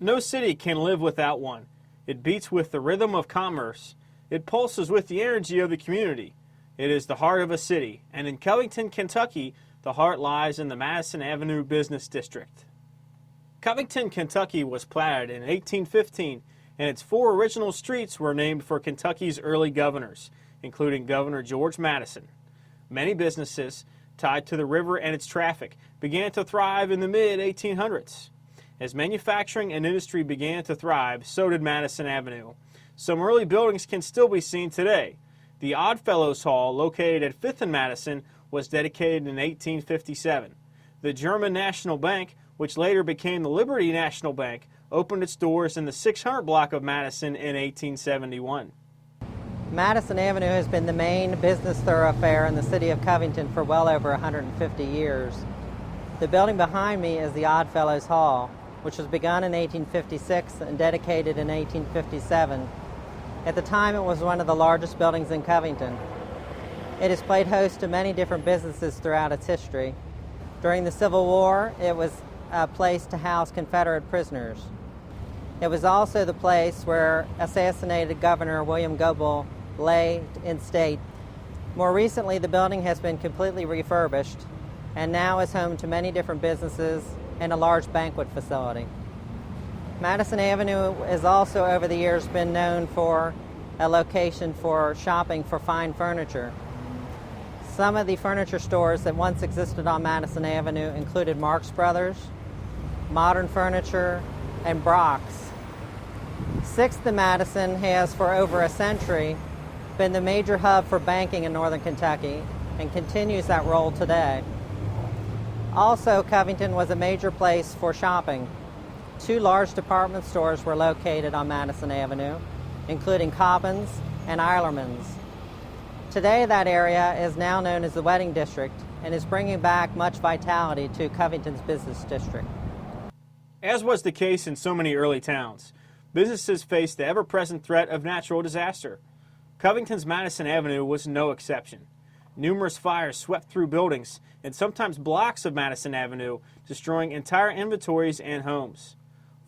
No city can live without one. It beats with the rhythm of commerce. It pulses with the energy of the community. It is the heart of a city, and in Covington, Kentucky, the heart lies in the Madison Avenue Business District. Covington, Kentucky was platted in 1815, and its 4 original streets were named for Kentucky's early governors, including Governor George Madison. Many businesses tied to the river and its traffic began to thrive in the mid-1800s. As manufacturing and industry began to thrive, so did Madison Avenue. Some early buildings can still be seen today. The Oddfellows Hall, located at 5th and Madison, was dedicated in 1857. The German National Bank, which later became the Liberty National Bank, opened its doors in the 600 block of Madison in 1871. Madison Avenue has been the main business thoroughfare in the city of Covington for well over 150 years. The building behind me is the Oddfellows Hall, which was begun in 1856 and dedicated in 1857. At the time, it was one of the largest buildings in Covington. It has played host to many different businesses throughout its history. During the Civil War, it was a place to house Confederate prisoners. It was also the place where assassinated Governor William Goebel lay in state. More recently, the building has been completely refurbished and now is home to many different businesses and a large banquet facility. Madison Avenue has also over the years been known for a location for shopping for fine furniture. Some of the furniture stores that once existed on Madison Avenue included Marx Brothers, Modern Furniture, and Brock's. 6th and Madison has for over a century been the major hub for banking in northern Kentucky and continues that role today. Also, Covington was a major place for shopping. 2 large department stores were located on Madison Avenue, including Cobbins and Eilerman's. Today, that area is now known as the Wedding District and is bringing back much vitality to Covington's business district. As was the case in so many early towns, businesses faced the ever-present threat of natural disaster. Covington's Madison Avenue was no exception. Numerous fires swept through buildings and sometimes blocks of Madison Avenue, destroying entire inventories and homes.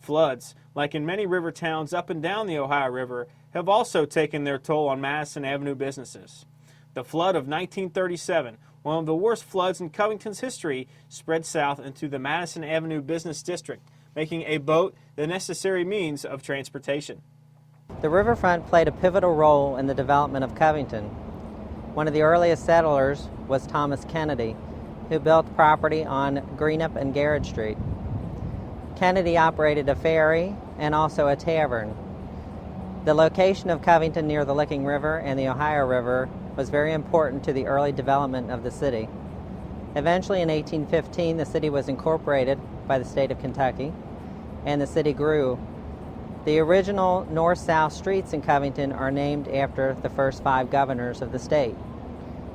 Floods, like in many river towns up and down the Ohio River, have also taken their toll on Madison Avenue businesses. The flood of 1937, one of the worst floods in Covington's history, spread south into the Madison Avenue Business District, making a boat the necessary means of transportation. The riverfront played a pivotal role in the development of Covington. One of the earliest settlers was Thomas Kennedy, who built property on Greenup and Garrett Street. Kennedy operated a ferry and also a tavern. The location of Covington near the Licking River and the Ohio River was very important to the early development of the city. Eventually, in 1815, the city was incorporated by the state of Kentucky, and the city grew. The original north-south streets in Covington are named after the first 5 governors of the state: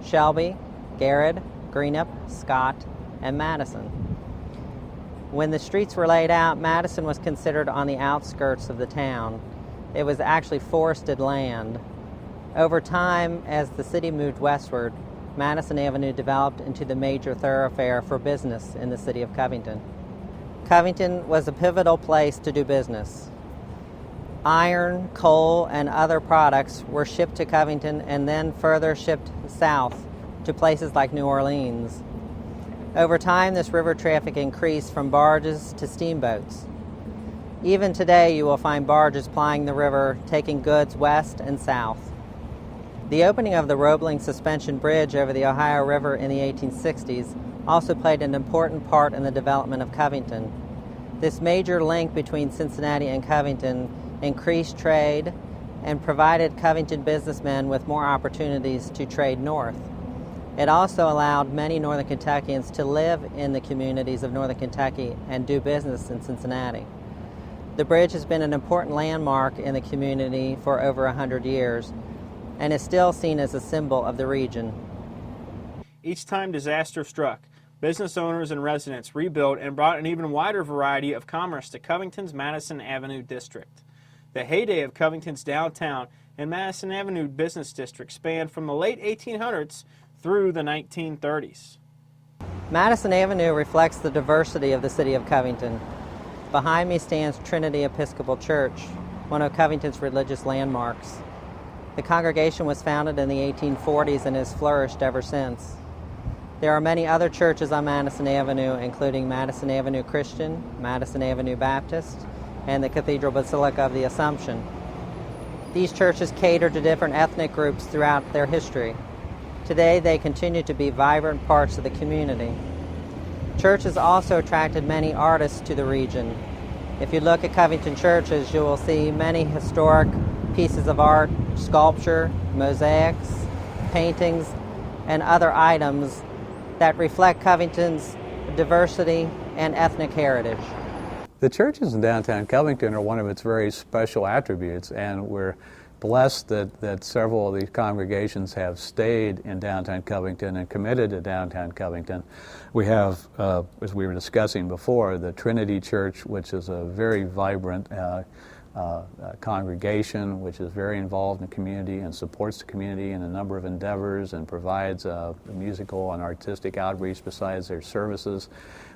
Shelby, Garrett, Greenup, Scott, and Madison. When the streets were laid out, Madison was considered on the outskirts of the town. It was actually forested land. Over time, as the city moved westward, Madison Avenue developed into the major thoroughfare for business in the city of Covington. Covington was a pivotal place to do business. Iron, coal, and other products were shipped to Covington and then further shipped south to places like New Orleans. Over time, this river traffic increased from barges to steamboats. Even today, you will find barges plying the river, taking goods west and south. The opening of the Roebling Suspension Bridge over the Ohio River in the 1860s also played an important part in the development of Covington. This major link between Cincinnati and Covington increased trade and provided Covington businessmen with more opportunities to trade north. It also allowed many Northern Kentuckians to live in the communities of Northern Kentucky and do business in Cincinnati. The bridge has been an important landmark in the community for over 100 years and is still seen as a symbol of the region. Each time disaster struck, business owners and residents rebuilt and brought an even wider variety of commerce to Covington's Madison Avenue district. The heyday of Covington's downtown and Madison Avenue business district spanned from the late 1800s through the 1930s. Madison Avenue reflects the diversity of the city of Covington. Behind me stands Trinity Episcopal Church, one of Covington's religious landmarks. The congregation was founded in the 1840s and has flourished ever since. There are many other churches on Madison Avenue, including Madison Avenue Christian, Madison Avenue Baptist, and the Cathedral Basilica of the Assumption. These churches cater to different ethnic groups throughout their history. Today, they continue to be vibrant parts of the community. Church has also attracted many artists to the region. If you look at Covington churches, you will see many historic pieces of art, sculpture, mosaics, paintings, and other items that reflect Covington's diversity and ethnic heritage. The churches in downtown Covington are one of its very special attributes, and we're blessed that several of these congregations have stayed in downtown Covington and committed to downtown Covington. We have, as we were discussing before, the Trinity Church, which is a very vibrant congregation, which is very involved in the community and supports the community in a number of endeavors and provides musical and artistic outreach besides their services.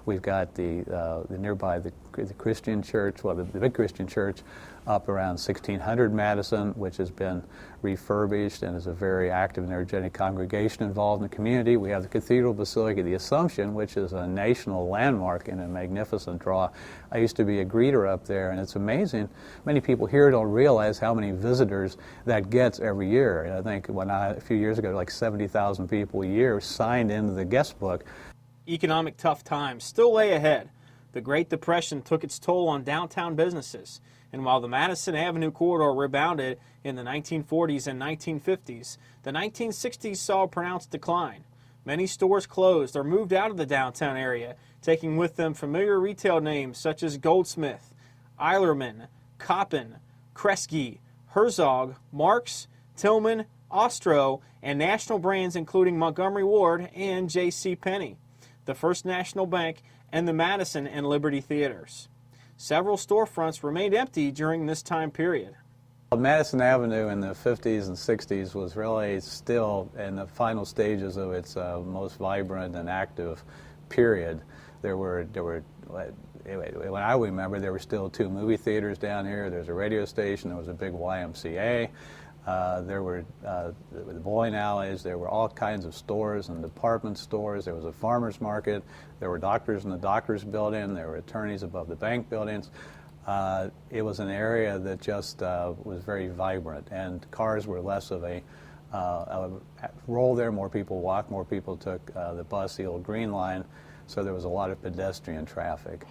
We've got the nearby the Christian church, well, the big Christian church up around 1600 Madison, which has been refurbished and is a very active and energetic congregation involved in the community. We have the Cathedral Basilica of the Assumption, which is a national landmark and a magnificent draw. I used to be a greeter up there, and it's amazing. Many people here don't realize how many visitors that gets every year. And I think a few years ago, like 70,000 people a year signed into the guest book. Economic tough times still lay ahead. The Great Depression took its toll on downtown businesses, and while the Madison Avenue corridor rebounded in the 1940s and 1950s, the 1960s saw a pronounced decline. Many stores closed or moved out of the downtown area, taking with them familiar retail names such as Goldsmith, Eilerman, Koppen, Kresge, Herzog, Marks, Tillman, Ostro, and national brands including Montgomery Ward and J.C. Penney, the First National Bank, and the Madison and Liberty Theaters. Several storefronts remained empty during this time period. Madison Avenue in the 50s and 60s was really still in the final stages of its most vibrant and active period. There were when I remember, there were still 2 movie theaters down here. There's a radio station. There was a big YMCA. There were the bowling alleys. There were all kinds of stores and department stores. There was a farmer's market. There were doctors in the doctor's building. There were attorneys above the bank buildings. It was an area that just was very vibrant, and cars were less of a role there. More people walked. More people took the bus, the old Green Line, so there was a lot of pedestrian traffic.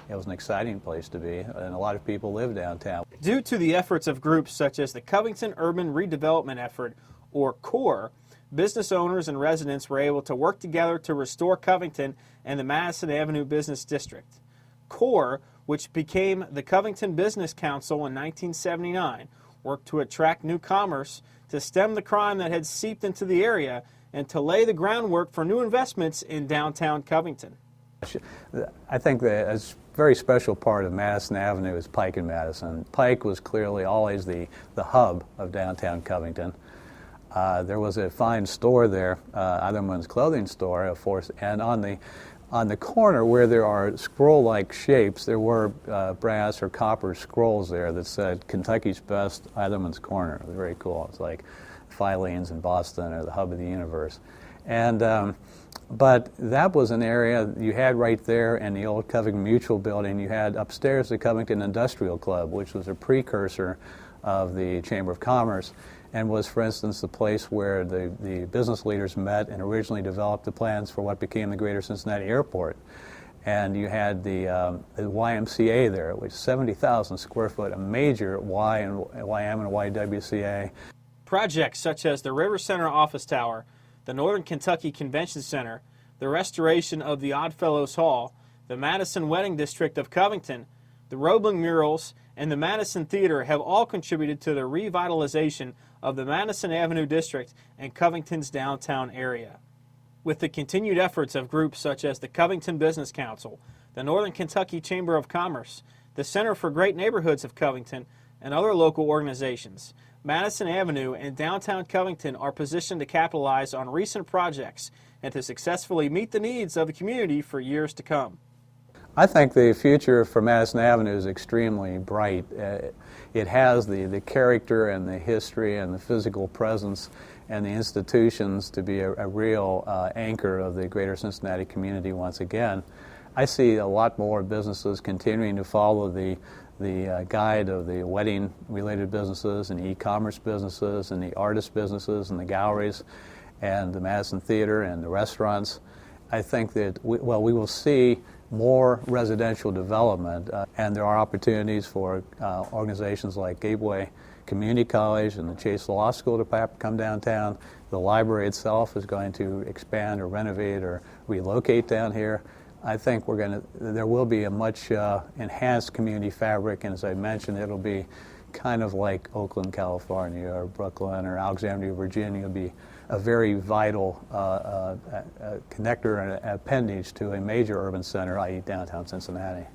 It was an exciting place to be, and a lot of people live downtown. Due to the efforts of groups such as the Covington Urban Redevelopment Effort, or CORE, business owners and residents were able to work together to restore Covington and the Madison Avenue Business District. CORE, which became the Covington Business Council in 1979, worked to attract new commerce, to stem the crime that had seeped into the area, and to lay the groundwork for new investments in downtown Covington. I think that a very special part of Madison Avenue is Pike and Madison. Pike was clearly always the hub of downtown Covington. There was a fine store there, Eilerman's clothing store, of course, and on the corner where there are scroll-like shapes, there were brass or copper scrolls there that said Kentucky's Best, Eilerman's Corner. It was very cool. It's like Filene's in Boston or the hub of the universe. And but that was an area you had right there in the old Covington Mutual building. You had upstairs the Covington Industrial Club, which was a precursor of the Chamber of Commerce, and was, for instance, the place where the business leaders met and originally developed the plans for what became the Greater Cincinnati Airport. And you had the YMCA there, which is 70,000 square foot, a major YM and YWCA. Projects such as the River Center Office Tower, the Northern Kentucky Convention Center, the restoration of the Oddfellows Hall, the Madison Wedding District of Covington, the Roebling murals, and the Madison Theater have all contributed to the revitalization of the Madison Avenue District and Covington's downtown area. With the continued efforts of groups such as the Covington Business Council, the Northern Kentucky Chamber of Commerce, the Center for Great Neighborhoods of Covington, and other local organizations, Madison Avenue and downtown Covington are positioned to capitalize on recent projects and to successfully meet the needs of the community for years to come. I think the future for Madison Avenue is extremely bright. It has the character and the history and the physical presence and the institutions to be a real anchor of the greater Cincinnati community once again. I see a lot more businesses continuing to follow the guide of the wedding-related businesses and e-commerce businesses and the artist businesses and the galleries and the Madison Theater and the restaurants. I think that we will see more residential development, and there are opportunities for organizations like Gateway Community College and the Chase Law School to perhaps come downtown. The library itself is going to expand or renovate or relocate down here. I think there will be a much enhanced community fabric, and as I mentioned, it'll be kind of like Oakland, California, or Brooklyn, or Alexandria, Virginia. It'll be a very vital connector and appendage to a major urban center, i.e. downtown Cincinnati.